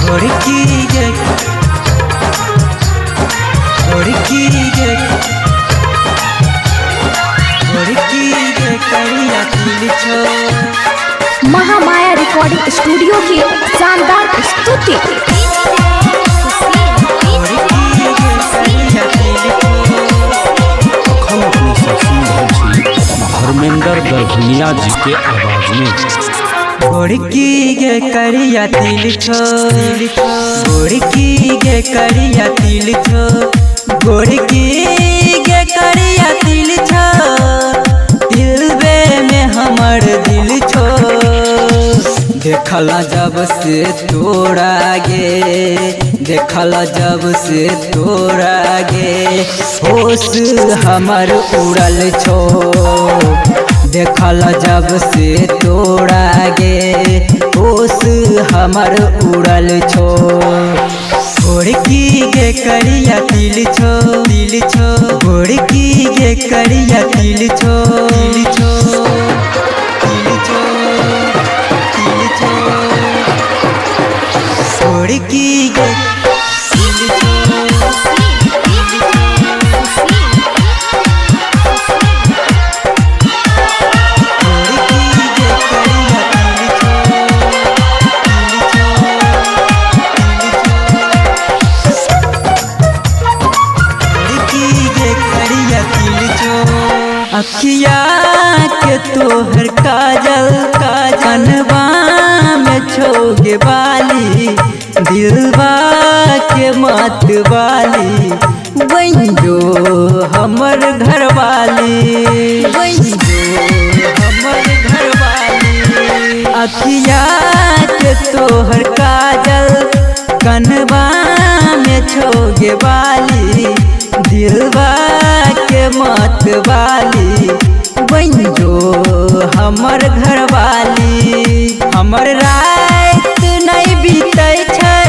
गोरकी गे गोरकी गे गोरकी गे करिया तिल छो। महामाया रिकॉर्डिंग स्टूडियो की शानदार प्रस्तुति। धर्मेंद्र दलहनिया जी के आवाज में। गोरकी गे करिया तिल छो, गोरकी गे करिया तिल छो, गोरकी गे करिया तिल छो, दिलबे में हमर दिल छो। देखला जब से तोरा गे, देखला जब से तोरा गे, होश हमर उड़ल छो। देखला जब से तोरा गे, होश हमर उड़ल छो। गोरकी गे करिया तिल छो, तिल छो, गोरकी गे करिया तिल छो, तिल छो, तिल छो, तिल छो, गोरकी गे तिल छो। अखिया के तोहर काजल कनवा में छोगे बाली, दिलवा के मत वाली बन जो हमर घरवाली, बन जो हमर घरवाली। अखिया के तोहर काजल कनवा में छोगे बाली, दिलवा के मत वाली बन जो हमर घरवाली। हमर रात नहीं बीते छै,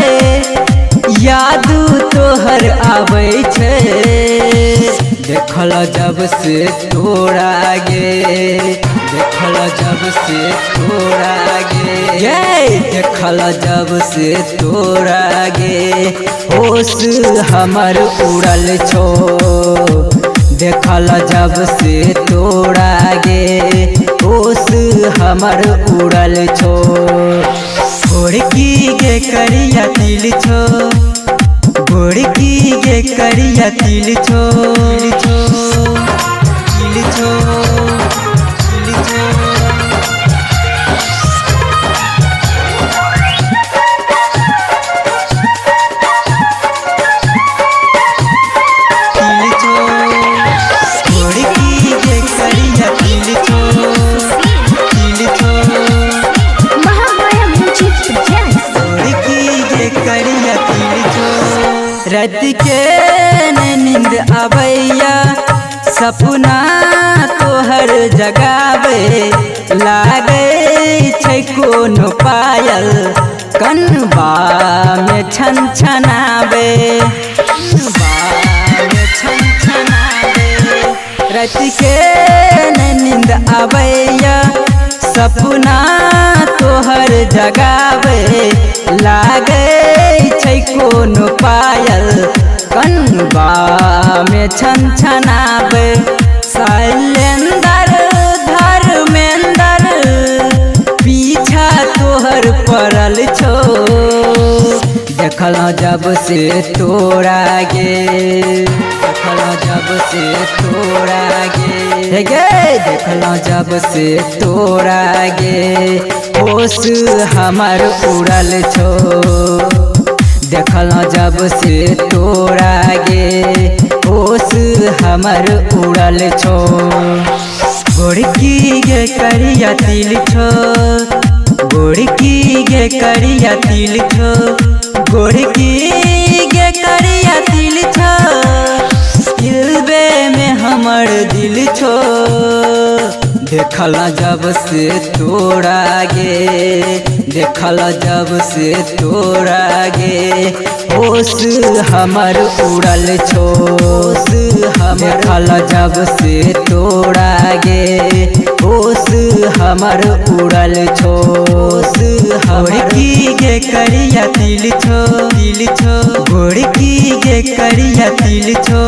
याद तोहर आबै छै। देखला जब से तोरा गे, देखला जब से तोरा गे, देखला जब से तोरा गे, होश हमर उड़ल छो। देखला जब से तोरा गे, होश हमर उड़ल छो। गोरकी गे करिया तिल छो, गोरकी गे करिया तिल छो, तिल छो, तिल छो, तिल छो। रात के नींद आबैया, सपना तोहर जगावे, लागे छै कोनो पायल कनवा में छन छनावे, कनवा में छन छनावे। रात के नींद आबैया, सपना तोहर जगावे, लागे छै कोनो पायल कनवा में छन छनावे। शैलेंद्र धर्मेंद्र पीछा तोहर पड़ल छो। देखला जब से तोरा गे, देखला जब से तोरा गे, देखला जब से तोरा गे, होश हमर उड़ल छो। देखला जब से तोरा गे, होश हमर उड़ल छो। गोरकी गे करिया तिल छो, गोरकी गे करिया तिल छो, गोरकी गे करिया तिल छो, दिलबे में हमर दिल छो। देखला जब से तोरा गे, देखला जब से तोरा गे, होश हमर उड़ल छो। देखला जब से तोरा गे, होश हमर उड़ल छो। गोड़की गे करिया तिल छो गोड़की गे करिया तिल छो